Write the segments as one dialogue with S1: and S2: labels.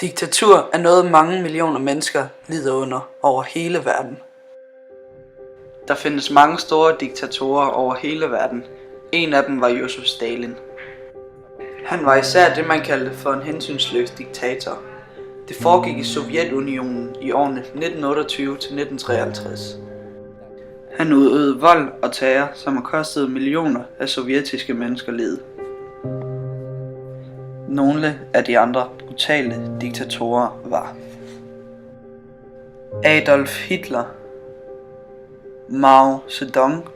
S1: Diktatur er noget mange millioner mennesker lider under over hele verden. Der findes mange store diktatorer over hele verden. En af dem var Josef Stalin. Han var især det man kaldte for en hensynsløs diktator. Det foregik i Sovjetunionen i årene 1928 til 1953. Han udøvede vold og terror, som har kostet millioner af sovjetiske mennesker livet. Nogle af de andre brutale diktatorer var Adolf Hitler, Mao Zedong,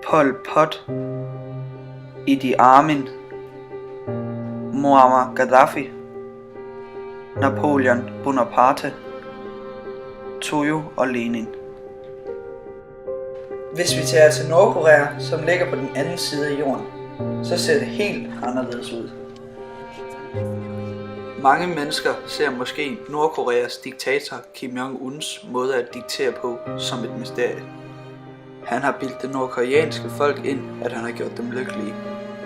S1: Pol Pot, Idi Amin, Muammar Gaddafi, Napoleon Bonaparte, Tojo og Lenin. Hvis vi tager til Nordkorea, som ligger på den anden side af jorden, så ser det helt anderledes ud. Mange mennesker ser måske Nordkoreas diktator Kim Jong-uns måde at diktere på som et mysterie. Han har bildt det nordkoreanske folk ind, at han har gjort dem lykkelige.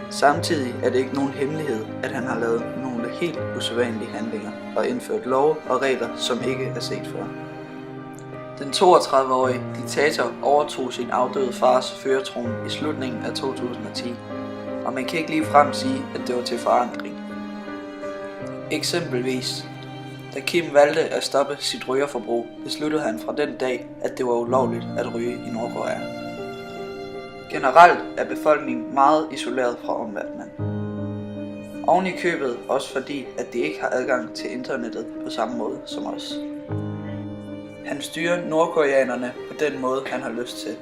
S1: Samtidig er det ikke nogen hemmelighed, at han har lavet nogle helt usædvanlige handlinger og indført love og regler, som ikke er set før. Den 32-årige diktator overtog sin afdøde fars førertrone i slutningen af 2010, og man kan ikke ligefrem sige, at det var til forandring. Eksempelvis, da Kim valgte at stoppe sit rygerforbrug, besluttede han fra den dag, at det var ulovligt at ryge i Nordkorea. Generelt er befolkningen meget isoleret fra omverdenen. Oven i købet også fordi, at de ikke har adgang til internettet på samme måde som os. Han styrer nordkoreanerne på den måde, han har lyst til,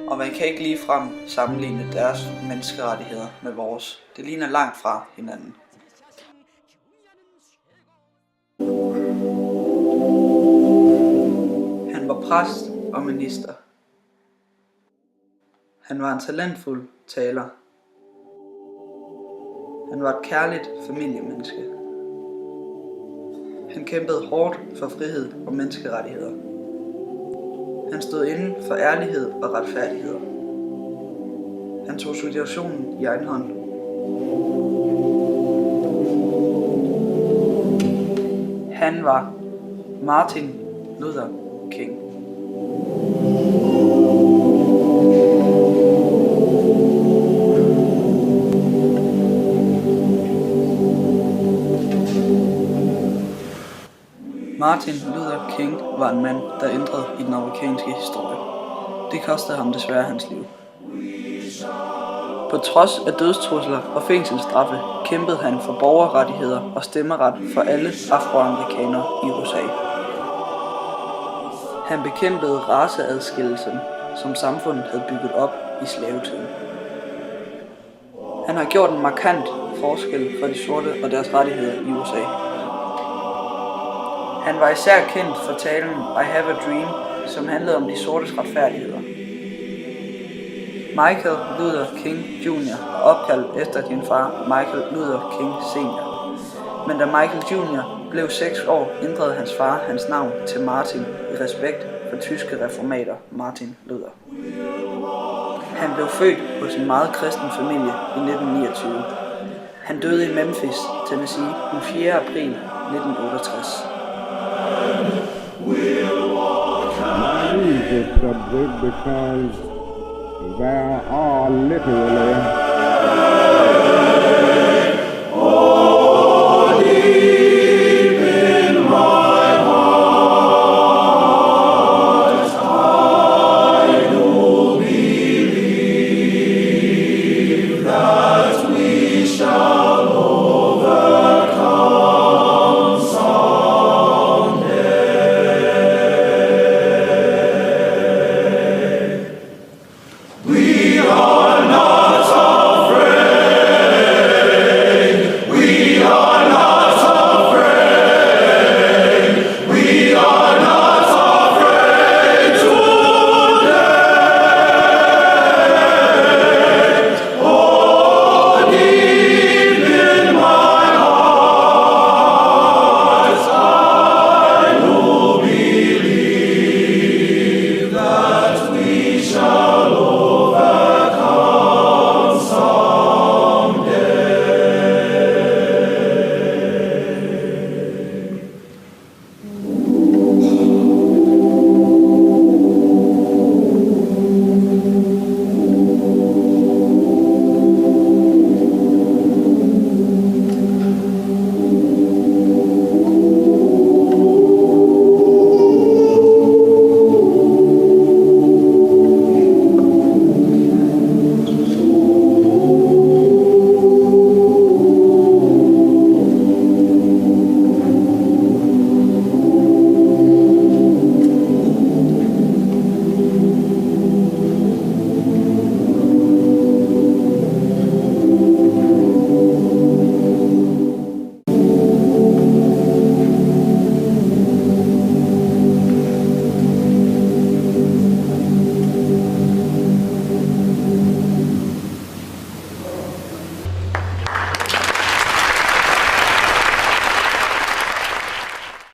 S1: og man kan ikke ligefrem sammenligne deres menneskerettigheder med vores. Det ligner langt fra hinanden. Han var præst og minister. Han var en talentfuld taler. Han var et kærligt familiemenneske. Han kæmpede hårdt for frihed og menneskerettigheder. Han stod inden for ærlighed og retfærdighed. Han tog situationen i egen hånd. Han var Martin Luther King. Martin Luther King var en mand, der ændrede i den amerikanske historie. Det kostede ham desværre hans liv. På trods af dødstrusler og fængselsstraffe kæmpede han for borgerrettigheder og stemmeret for alle afroamerikanere i USA. Han bekæmpede raceadskillelsen, som samfundet havde bygget op i slavetiden. Han har gjort en markant forskel for de sorte og deres rettigheder i USA. Han var især kendt for talen I Have a Dream, som handlede om de sortes retfærdigheder. Michael Luther King Jr. er opkaldt efter din far Michael Luther King Sr. Men da Michael Jr. blev 6 år, ændrede hans far hans navn til Martin i respekt for tyske reformator Martin Luther. Han blev født hos en meget kristen familie i 1929. Han døde i Memphis, Tennessee den 4. april 1968.
S2: Because there are literally